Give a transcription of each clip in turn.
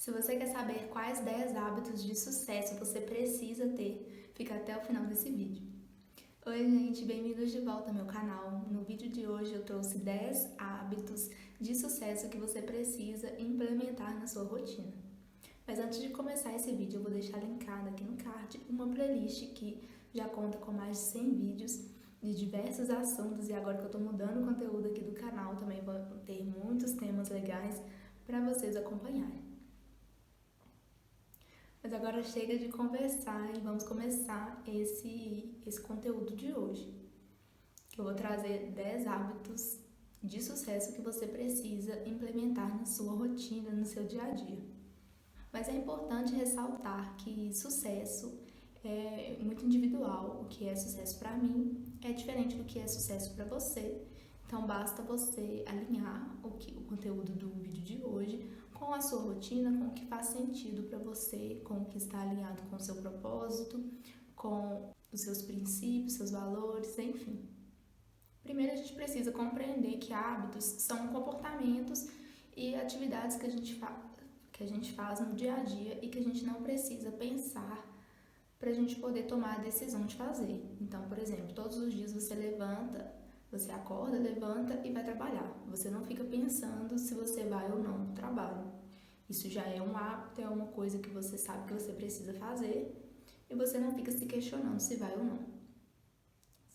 Se você quer saber quais 10 hábitos de sucesso você precisa ter, fica até o final desse vídeo. Oi gente, bem-vindos de volta ao meu canal. No vídeo de hoje eu trouxe 10 hábitos de sucesso que você precisa implementar na sua rotina. Mas antes de começar esse vídeo eu vou deixar linkado aqui no card uma playlist que já conta com mais de 100 vídeos de diversos assuntos, e agora que eu tô mudando o conteúdo aqui do canal também vou ter muitos temas legais para vocês acompanharem. Mas agora chega de conversar e vamos começar esse conteúdo de hoje. Eu vou trazer 10 hábitos de sucesso que você precisa implementar na sua rotina, no seu dia a dia. Mas é importante ressaltar que sucesso é muito individual. O que é sucesso para mim é diferente do que é sucesso para você. Então basta você alinhar o conteúdo do vídeo de hoje com a sua rotina, com o que faz sentido para você, com o que está alinhado com o seu propósito, com os seus princípios, seus valores, enfim. Primeiro a gente precisa compreender que hábitos são comportamentos e atividades que a gente faz no dia a dia e que a gente não precisa pensar para a gente poder tomar a decisão de fazer. Então, por exemplo, todos os dias você acorda, levanta e vai trabalhar. Você não fica pensando se você vai ou não para o trabalho. Isso já é um hábito, é uma coisa que você sabe que você precisa fazer e você não fica se questionando se vai ou não.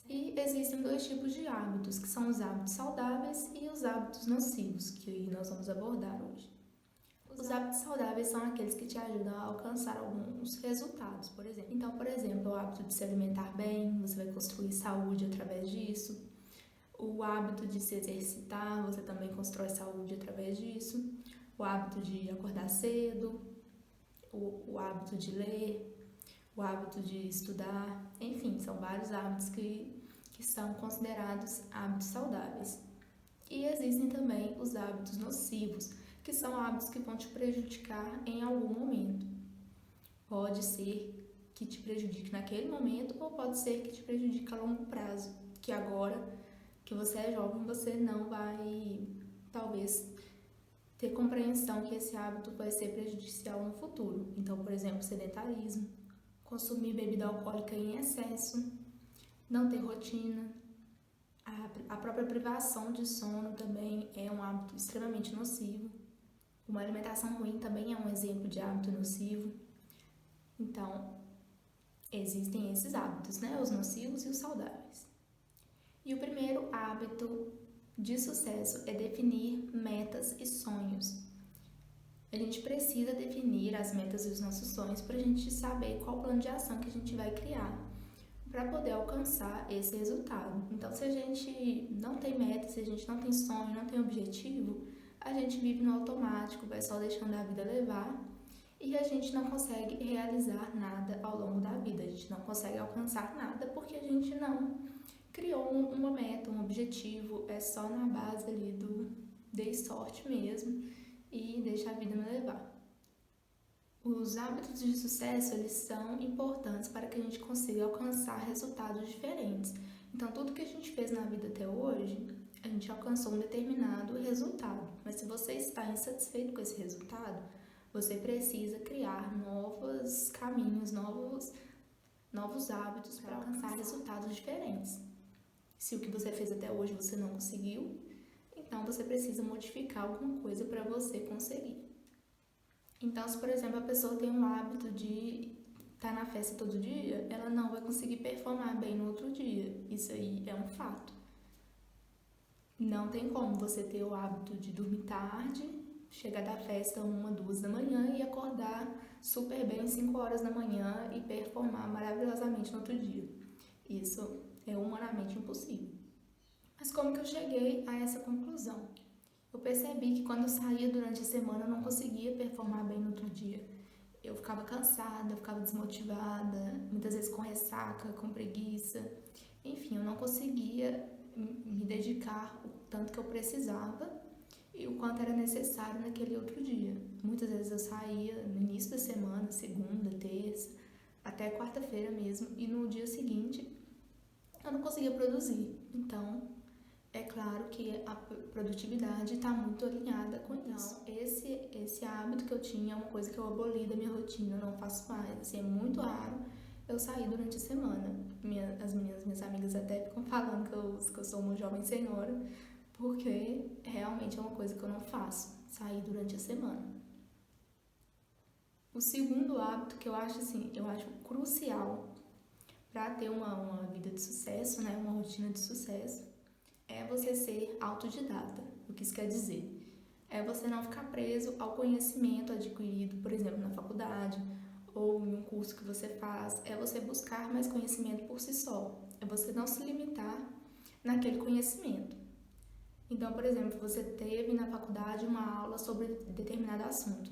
E existem dois tipos de hábitos, que são os hábitos saudáveis e os hábitos nocivos, que nós vamos abordar hoje. Os hábitos saudáveis são aqueles que te ajudam a alcançar alguns resultados, por exemplo. Então, por exemplo, o hábito de se alimentar bem, você vai construir saúde através disso. O hábito de se exercitar, você também constrói saúde através disso. O hábito de acordar cedo, o hábito de ler, o hábito de estudar, enfim, são vários hábitos que são considerados hábitos saudáveis. E existem também os hábitos nocivos, que são hábitos que vão te prejudicar em algum momento. Pode ser que te prejudique naquele momento ou pode ser que te prejudique a longo prazo, que agora que você é jovem, você não vai, talvez, ter compreensão que esse hábito vai ser prejudicial no futuro. Então, por exemplo, sedentarismo, consumir bebida alcoólica em excesso, não ter rotina, a própria privação de sono também é um hábito extremamente nocivo. Uma alimentação ruim também é um exemplo de hábito nocivo. Então, existem esses hábitos, né? Os nocivos e os saudáveis. E o primeiro hábito de sucesso é definir metas e sonhos. A gente precisa definir as metas e os nossos sonhos para a gente saber qual plano de ação que a gente vai criar para poder alcançar esse resultado. Então, se a gente não tem meta, se a gente não tem sonho, não tem objetivo, a gente vive no automático, vai só deixando a vida levar e a gente não consegue realizar nada ao longo da vida. A gente não consegue alcançar nada porque a gente não criou uma meta, um objetivo, é só na base ali do dei sorte mesmo e deixa a vida me levar. Os hábitos de sucesso, eles são importantes para que a gente consiga alcançar resultados diferentes. Então, tudo que a gente fez na vida até hoje, a gente alcançou um determinado resultado. Mas se você está insatisfeito com esse resultado, você precisa criar novos caminhos, novos hábitos para alcançar resultados diferentes. Se o que você fez até hoje você não conseguiu, então você precisa modificar alguma coisa para você conseguir. Então, se por exemplo a pessoa tem um hábito de estar na festa todo dia, ela não vai conseguir performar bem no outro dia. Isso aí é um fato. Não tem como você ter o hábito de dormir tarde, chegar da festa 1, 2 da manhã e acordar super bem 5 horas da manhã e performar maravilhosamente no outro dia. Isso é humanamente impossível. Mas como que eu cheguei a essa conclusão? Eu percebi que quando eu saía durante a semana eu não conseguia performar bem no outro dia. Eu ficava cansada, eu ficava desmotivada, muitas vezes com ressaca, com preguiça. Enfim, eu não conseguia me dedicar o tanto que eu precisava e o quanto era necessário naquele outro dia. Muitas vezes eu saía no início da semana, segunda, terça, até quarta-feira mesmo, e no dia seguinte eu não conseguia produzir. Então, é claro que a produtividade está muito alinhada com isso. Esse hábito que eu tinha é uma coisa que eu aboli da minha rotina, eu não faço mais. Assim, é muito raro eu sair durante a semana. Minhas amigas até ficam falando que eu sou uma jovem senhora, porque realmente é uma coisa que eu não faço, sair durante a semana. O segundo hábito que eu acho crucial para ter uma vida de sucesso, né, uma rotina de sucesso, é você ser autodidata. O que isso quer dizer? É você não ficar preso ao conhecimento adquirido, por exemplo, na faculdade ou em um curso que você faz. É você buscar mais conhecimento por si só. É você não se limitar naquele conhecimento. Então, por exemplo, você teve na faculdade uma aula sobre determinado assunto.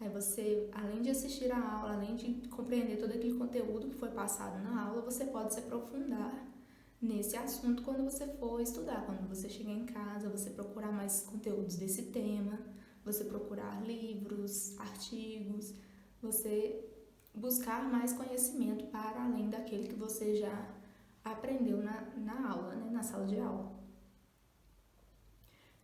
Aí você, além de assistir a aula, além de compreender todo aquele conteúdo que foi passado na aula, você pode se aprofundar nesse assunto quando você for estudar. Quando você chegar em casa, você procurar mais conteúdos desse tema, você procurar livros, artigos, você buscar mais conhecimento para além daquele que você já aprendeu na aula, né, na sala de aula.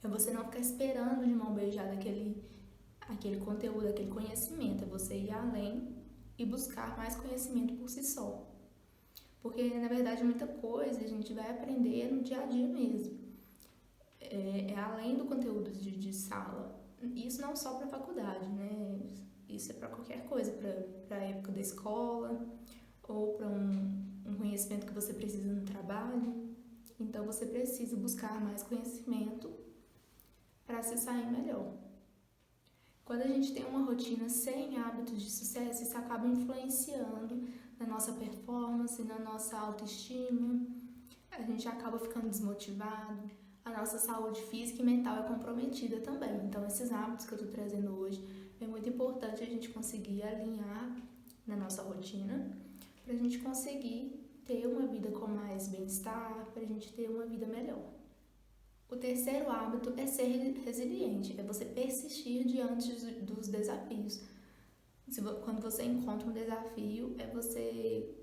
É você não ficar esperando de mão beijada aquele conteúdo, aquele conhecimento. É você ir além e buscar mais conhecimento por si só. Porque, na verdade, muita coisa a gente vai aprender no dia a dia mesmo. É além do conteúdo de sala. Isso não só para a faculdade, né? Isso é para qualquer coisa, para a época da escola ou para um conhecimento que você precisa no trabalho. Então, você precisa buscar mais conhecimento para se sair melhor. Quando a gente tem uma rotina sem hábitos de sucesso, isso acaba influenciando na nossa performance, na nossa autoestima, a gente acaba ficando desmotivado, a nossa saúde física e mental é comprometida também. Então, esses hábitos que eu estou trazendo hoje, é muito importante a gente conseguir alinhar na nossa rotina, para a gente conseguir ter uma vida com mais bem-estar, para a gente ter uma vida melhor. O terceiro hábito é ser resiliente, é você persistir diante dos desafios. Quando você encontra um desafio, é você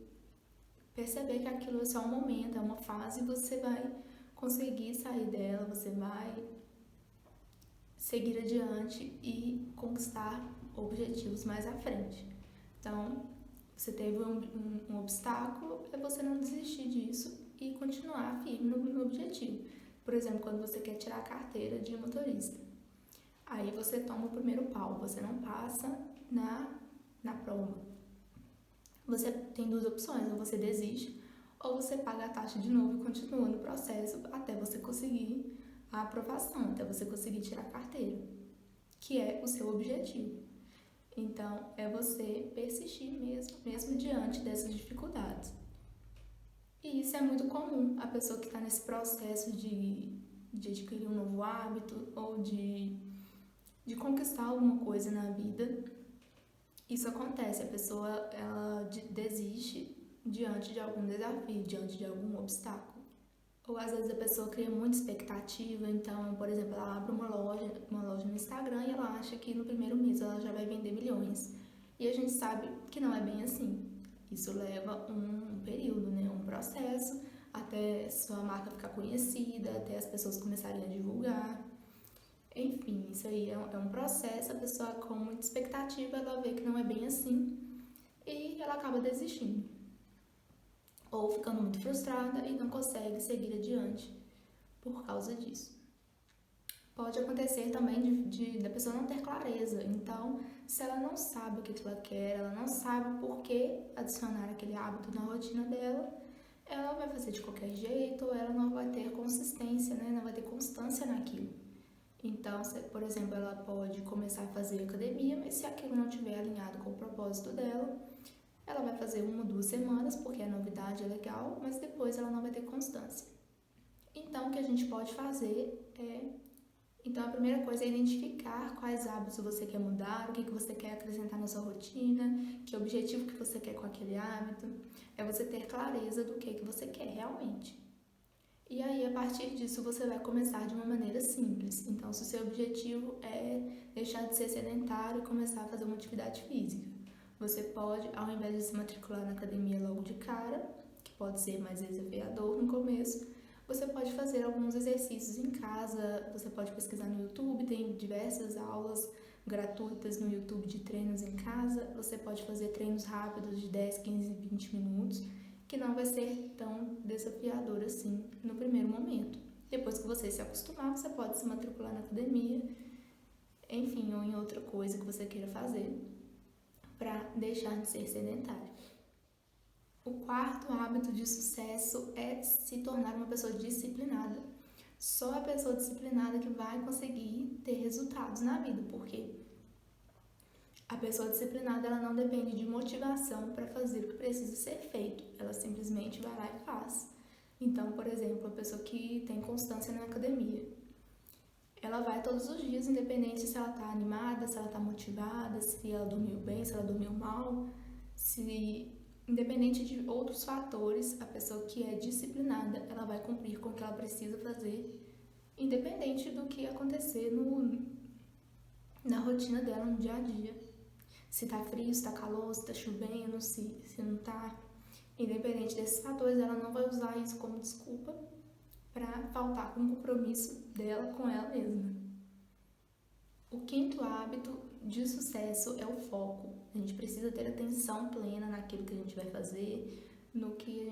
perceber que aquilo é só um momento, é uma fase, e você vai conseguir sair dela, você vai seguir adiante e conquistar objetivos mais à frente. Então, você teve um obstáculo, é você não desistir disso e continuar firme no objetivo. Por exemplo, quando você quer tirar a carteira de motorista, aí você toma o primeiro pau, você não passa na prova. Você tem duas opções, ou você desiste, ou você paga a taxa de novo e continua no processo até você conseguir a aprovação, até você conseguir tirar a carteira, que é o seu objetivo. Então, é você persistir mesmo diante dessas dificuldades. E isso é muito comum, a pessoa que está nesse processo de adquirir um novo hábito ou de conquistar alguma coisa na vida. Isso acontece, a pessoa ela desiste diante de algum desafio, diante de algum obstáculo. Ou às vezes a pessoa cria muita expectativa, então, por exemplo, ela abre uma loja no Instagram e ela acha que no primeiro mês ela já vai vender milhões. E a gente sabe que não é bem assim. Isso leva um período, né? Um processo, até sua marca ficar conhecida, até as pessoas começarem a divulgar. Enfim, isso aí é um processo, a pessoa com muita expectativa, ela vê que não é bem assim e ela acaba desistindo. Ou ficando muito frustrada e não consegue seguir adiante por causa disso. Pode acontecer também da pessoa não ter clareza. Então, se ela não sabe o que ela quer, ela não sabe por que adicionar aquele hábito na rotina dela, ela vai fazer de qualquer jeito, ou ela não vai ter consistência, né? Não vai ter constância naquilo. Então, por exemplo, ela pode começar a fazer academia, mas se aquilo não estiver alinhado com o propósito dela, ela vai fazer 1 ou 2 semanas, porque a novidade é legal, mas depois ela não vai ter constância. Então, o que a gente pode fazer Então, a primeira coisa é identificar quais hábitos você quer mudar, o que você quer acrescentar na sua rotina, que objetivo que você quer com aquele hábito. É você ter clareza do que você quer realmente. E aí, a partir disso, você vai começar de uma maneira simples. Então, se o seu objetivo é deixar de ser sedentário e começar a fazer uma atividade física, você pode, ao invés de se matricular na academia logo de cara, que pode ser mais desafiador no começo, Você pode fazer alguns exercícios em casa, você pode pesquisar no YouTube, tem diversas aulas gratuitas no YouTube de treinos em casa. Você pode fazer treinos rápidos de 10, 15, 20 minutos, que não vai ser tão desafiador assim no primeiro momento. Depois que você se acostumar, você pode se matricular na academia, enfim, ou em outra coisa que você queira fazer para deixar de ser sedentário. O quarto hábito de sucesso é se tornar uma pessoa disciplinada. Só a pessoa disciplinada que vai conseguir ter resultados na vida, porque a pessoa disciplinada ela não depende de motivação para fazer o que precisa ser feito, ela simplesmente vai lá e faz. Então, por exemplo, a pessoa que tem constância na academia, ela vai todos os dias, independente se ela está animada, se ela está motivada, se ela dormiu bem, se ela dormiu mal, independente de outros fatores, a pessoa que é disciplinada, ela vai cumprir com o que ela precisa fazer, independente do que acontecer na rotina dela, no dia a dia. Se tá frio, se tá calor, se tá chovendo, se não tá. Independente desses fatores, ela não vai usar isso como desculpa para faltar com o compromisso dela com ela mesma. O quinto hábito de sucesso é o foco. A gente precisa ter atenção plena naquilo que a gente vai fazer, no que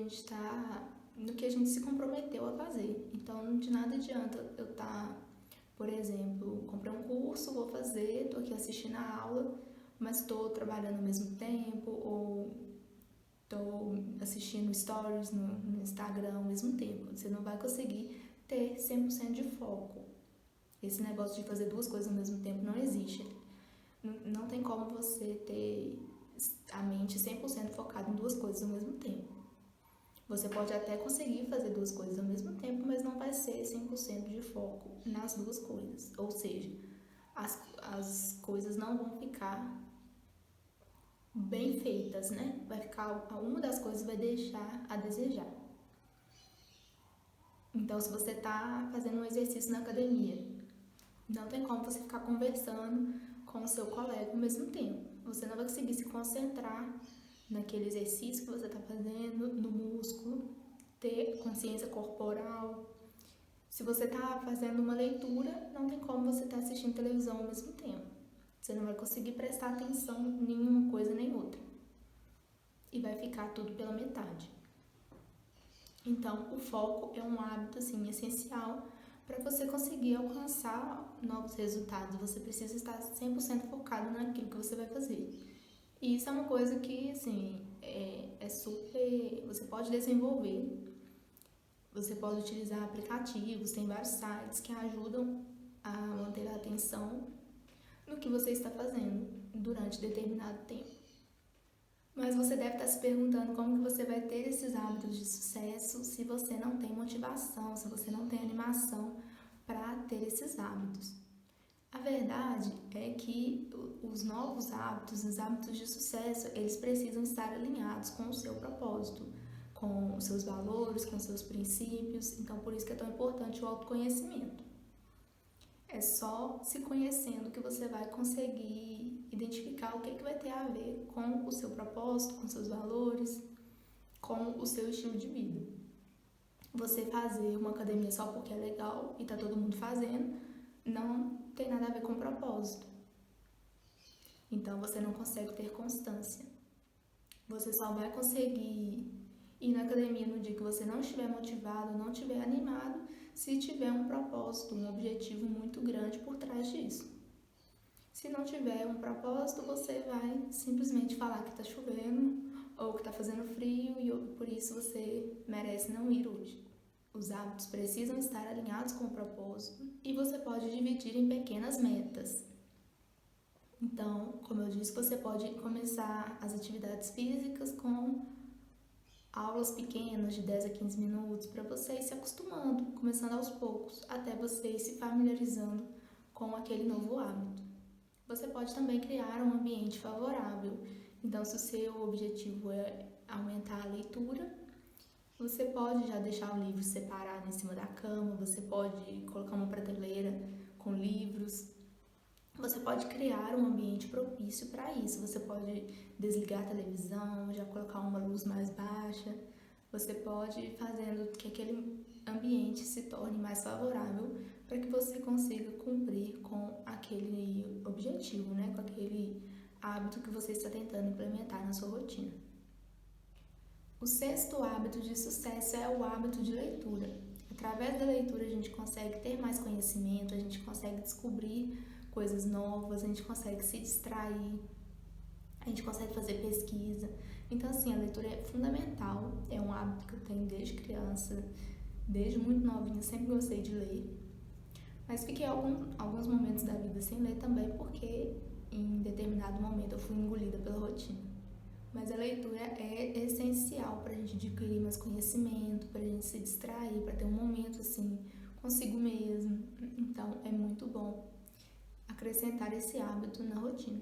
a gente se comprometeu a fazer. Então, de nada adianta eu estar, por exemplo, comprei um curso, vou fazer, estou aqui assistindo a aula, mas estou trabalhando ao mesmo tempo, ou estou assistindo stories no Instagram ao mesmo tempo. Você não vai conseguir ter 100% de foco. Esse negócio de fazer duas coisas ao mesmo tempo não existe. Não tem como você ter a mente 100% focada em duas coisas ao mesmo tempo. Você pode até conseguir fazer duas coisas ao mesmo tempo, mas não vai ser 100% de foco nas duas coisas. Ou seja, as coisas não vão ficar bem feitas, né? Uma das coisas vai deixar a desejar. Então, se você está fazendo um exercício na academia, não tem como você ficar conversando com o seu colega ao mesmo tempo. Você não vai conseguir se concentrar naquele exercício que você está fazendo, no músculo, ter consciência corporal. Se você está fazendo uma leitura, não tem como você estar assistindo televisão ao mesmo tempo. Você não vai conseguir prestar atenção em nenhuma coisa nem outra. E vai ficar tudo pela metade. Então, o foco é um hábito assim, essencial para você conseguir alcançar novos resultados. Você precisa estar 100% focado naquilo que você vai fazer. E isso é uma coisa que, assim, é super... Você pode desenvolver, você pode utilizar aplicativos, tem vários sites que ajudam a manter a atenção no que você está fazendo durante determinado tempo. Mas você deve estar se perguntando como que você vai ter esses hábitos de sucesso se você não tem motivação, se você não tem animação para ter esses hábitos. A verdade é que os novos hábitos, os hábitos de sucesso, eles precisam estar alinhados com o seu propósito, com os seus valores, com os seus princípios. Então, por isso que é tão importante o autoconhecimento. É só se conhecendo que você vai conseguir identificar o que vai ter a ver com o seu propósito, com seus valores, com o seu estilo de vida. Você fazer uma academia só porque é legal e tá todo mundo fazendo, não tem nada a ver com propósito. Então você não consegue ter constância. Você só vai conseguir ir na academia no dia que você não estiver motivado, não estiver animado, se tiver um propósito, um objetivo muito grande por trás disso. Se não tiver um propósito, você vai simplesmente falar que está chovendo ou que está fazendo frio e por isso você merece não ir hoje. Os hábitos precisam estar alinhados com o propósito e você pode dividir em pequenas metas. Então, como eu disse, você pode começar as atividades físicas com aulas pequenas de 10 a 15 minutos para você ir se acostumando, começando aos poucos, até você ir se familiarizando com aquele novo hábito. Você pode também criar um ambiente favorável. Então, se o seu objetivo é aumentar a leitura, você pode já deixar o livro separado em cima da cama, você pode colocar uma prateleira com livros, você pode criar um ambiente propício para isso. Você pode desligar a televisão, já colocar uma luz mais baixa, você pode ir fazendo que ambiente se torne mais favorável para que você consiga cumprir com aquele objetivo, né? Com aquele hábito que você está tentando implementar na sua rotina. O sexto hábito de sucesso é o hábito de leitura. Através da leitura a gente consegue ter mais conhecimento, a gente consegue descobrir coisas novas, a gente consegue se distrair, a gente consegue fazer pesquisa. Então, assim, a leitura é fundamental, é um hábito que eu tenho desde criança, desde muito novinha, sempre gostei de ler. Mas fiquei alguns momentos da vida sem ler também, porque em determinado momento eu fui engolida pela rotina. Mas a leitura é essencial para a gente adquirir mais conhecimento, para a gente se distrair, para ter um momento assim consigo mesmo. Então é muito bom acrescentar esse hábito na rotina.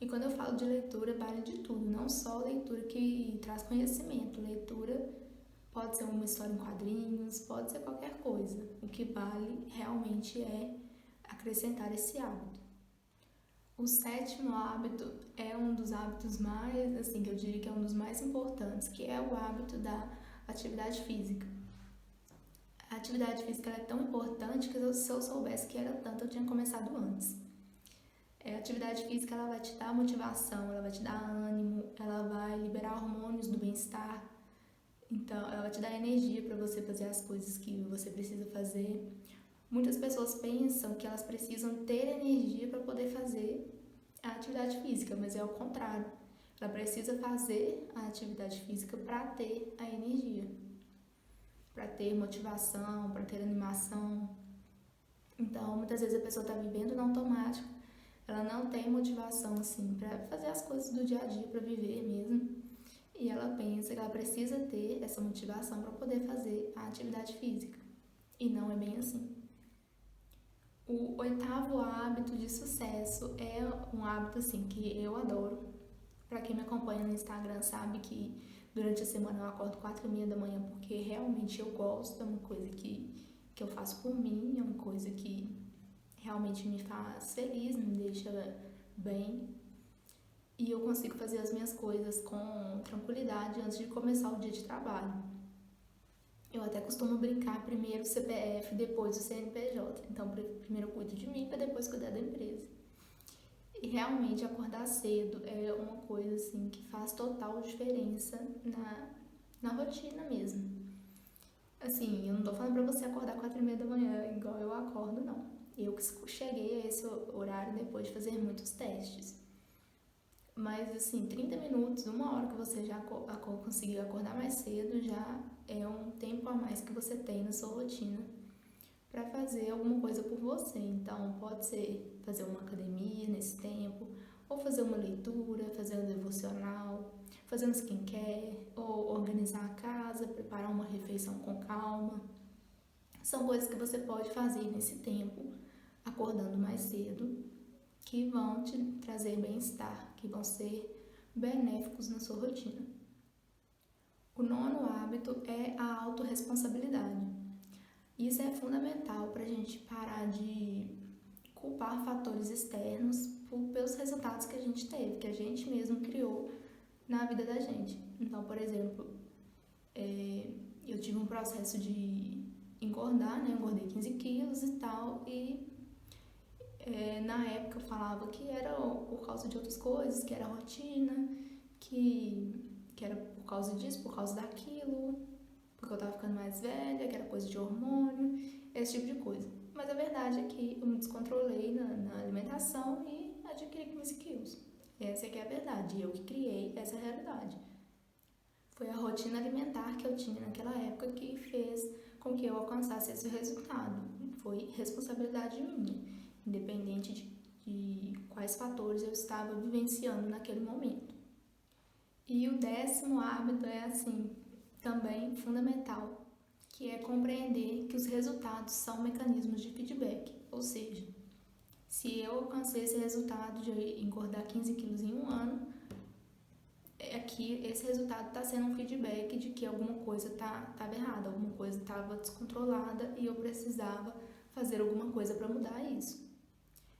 E quando eu falo de leitura, vale de tudo, não só leitura que traz conhecimento. Leitura pode ser uma história em quadrinhos, pode ser qualquer coisa. O que vale realmente é acrescentar esse hábito. O sétimo hábito é um dos hábitos mais, assim, que eu diria que é um dos mais importantes, que é o hábito da atividade física. A atividade física é tão importante que se eu soubesse que era tanto, eu tinha começado antes. A atividade física ela vai te dar motivação, ela vai te dar ânimo, ela vai liberar hormônios do bem-estar, então ela vai te dar energia para você fazer as coisas que você precisa fazer. Muitas pessoas pensam que elas precisam ter energia para poder fazer a atividade física, mas é o contrário. Ela precisa fazer a atividade física para ter a energia, para ter motivação, para ter animação. Então, muitas vezes a pessoa está vivendo no automático, ela não tem motivação assim para fazer as coisas do dia a dia, para viver mesmo. E ela pensa que ela precisa ter essa motivação para poder fazer a atividade física. E não é bem assim. O oitavo hábito de sucesso é um hábito assim que eu adoro. Para quem me acompanha no Instagram sabe que durante a semana eu acordo 4h30 da manhã porque realmente eu gosto, é uma coisa que eu faço por mim, é uma coisa que realmente me faz feliz, me deixa bem. E eu consigo fazer as minhas coisas com tranquilidade antes de começar o dia de trabalho. Eu até costumo brincar, primeiro o CPF, depois o CNPJ. Então, primeiro eu cuido de mim, para depois cuidar da empresa. E realmente acordar cedo é uma coisa assim que faz total diferença na rotina mesmo. Assim, eu não tô falando pra você acordar 4h30 da manhã igual eu acordo, não. Eu que cheguei a esse horário depois de fazer muitos testes. Mas assim, 30 minutos, 1 hora que você já conseguiu acordar mais cedo, já é um tempo a mais que você tem na sua rotina para fazer alguma coisa por você. Então, pode ser fazer uma academia nesse tempo, ou fazer uma leitura, fazer um devocional, fazer um skincare, ou organizar a casa, preparar uma refeição com calma. São coisas que você pode fazer nesse tempo, acordando mais cedo, que vão te trazer bem-estar, que vão ser benéficos na sua rotina. O nono hábito é a autorresponsabilidade. Isso é fundamental para a gente parar de culpar fatores externos pelos resultados que a gente teve, que a gente mesmo criou na vida da gente. Então, por exemplo, eu tive um processo de engordar, né? Engordei 15 quilos e tal, e na época eu falava que era por causa de outras coisas, que era rotina, que era por causa disso, por causa daquilo, porque eu tava ficando mais velha, que era coisa de hormônio, esse tipo de coisa. Mas a verdade é que eu me descontrolei na alimentação e adquiri 15 quilos. Essa é que é a verdade, eu que criei essa realidade. Foi a rotina alimentar que eu tinha naquela época que fez com que eu alcançasse esse resultado. Foi responsabilidade minha, independente de quais fatores eu estava vivenciando naquele momento. E o 10º hábito é assim, também fundamental, que é compreender que os resultados são mecanismos de feedback, ou seja, se eu alcancei esse resultado de engordar 15 quilos em 1 ano, aqui esse resultado está sendo um feedback de que alguma coisa estava errada, alguma coisa estava descontrolada e eu precisava fazer alguma coisa para mudar isso.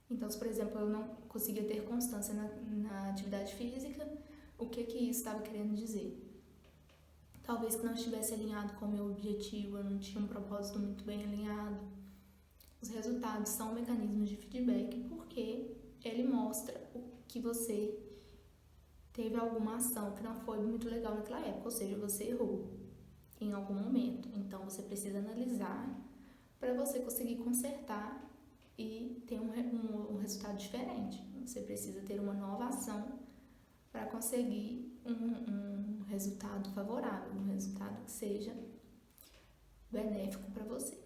Então, se por exemplo eu não conseguia ter constância na atividade física, o que isso estava querendo dizer? talvez que não estivesse alinhado com o meu objetivo, eu não tinha um propósito muito bem alinhado. Os resultados são mecanismos de feedback porque ele mostra que você teve alguma ação que não foi muito legal naquela época, ou seja, você errou em algum momento. Então você precisa analisar para você conseguir consertar e ter um resultado diferente. Você precisa ter uma nova ação para conseguir um resultado favorável, um resultado que seja benéfico para você.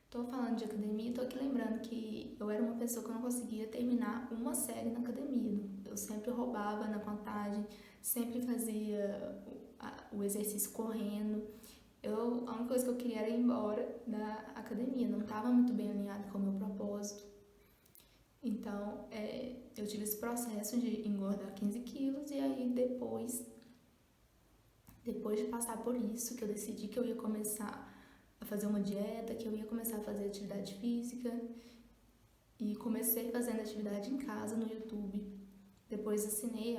Estou falando de academia e estou aqui lembrando que eu era uma pessoa que eu não conseguia terminar uma série na academia. Eu sempre roubava na contagem, sempre fazia o exercício correndo. A única coisa que eu queria era ir embora da academia, não estava muito bem alinhado com o meu propósito. Então, eu tive esse processo de engordar 15 quilos e aí depois de passar por isso, que eu decidi que eu ia começar a fazer uma dieta, que eu ia começar a fazer atividade física e comecei fazendo atividade em casa no YouTube. Depois assinei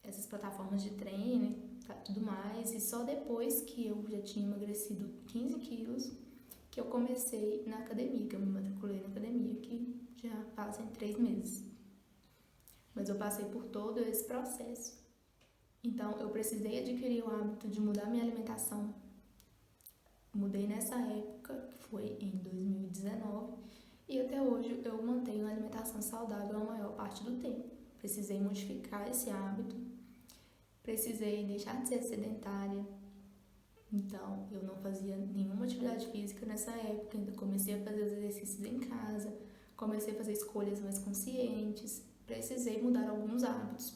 essas plataformas de treino e tudo mais, e só depois que eu já tinha emagrecido 15 quilos que eu comecei na academia, que eu me matriculei na academia, que já fazem 3 meses. Mas eu passei por todo esse processo. Então, eu precisei adquirir o hábito de mudar minha alimentação. Mudei nessa época, que foi em 2019, e até hoje eu mantenho a alimentação saudável a maior parte do tempo. Precisei modificar esse hábito, precisei deixar de ser sedentária. Então, eu não fazia nenhuma atividade física nessa época, ainda comecei a fazer os exercícios em casa, comecei a fazer escolhas mais conscientes, precisei mudar alguns hábitos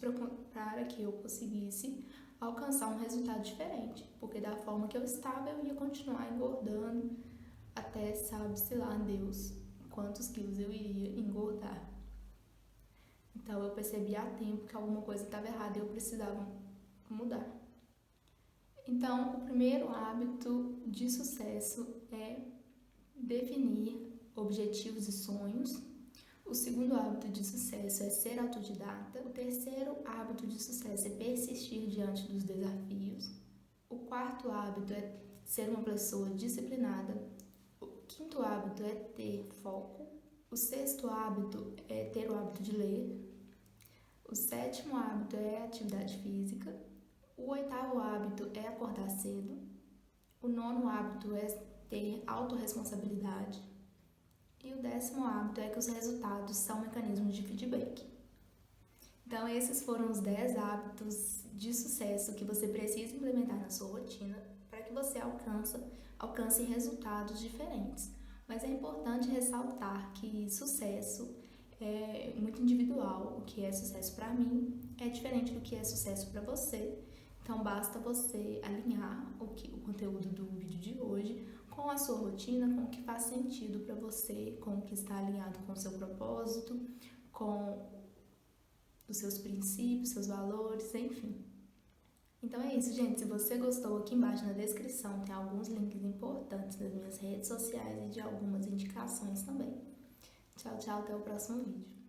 para que eu conseguisse alcançar um resultado diferente, porque da forma que eu estava eu ia continuar engordando até sabe-se lá Deus quantos quilos eu iria engordar. Então eu percebi há tempo que alguma coisa estava errada e eu precisava mudar. Então, o primeiro hábito de sucesso é definir objetivos e sonhos. O segundo hábito de sucesso é ser autodidata. O terceiro hábito de sucesso é persistir diante dos desafios. O quarto hábito é ser uma pessoa disciplinada. O quinto hábito é ter foco. O sexto hábito é ter o hábito de ler. O sétimo hábito é atividade física. O oitavo hábito é acordar cedo. O nono hábito é ter autorresponsabilidade. E o 10º hábito é que os resultados são mecanismos de feedback. Então, esses foram os 10 hábitos de sucesso que você precisa implementar na sua rotina para que você alcance resultados diferentes. Mas é importante ressaltar que sucesso é muito individual. O que é sucesso para mim é diferente do que é sucesso para você. Então, basta você alinhar o conteúdo do vídeo de hoje com a sua rotina, com o que faz sentido para você, com o que está alinhado com o seu propósito, com os seus princípios, seus valores, enfim. Então é isso, gente. Se você gostou, aqui embaixo na descrição tem alguns links importantes das minhas redes sociais e de algumas indicações também. Tchau, tchau, até o próximo vídeo.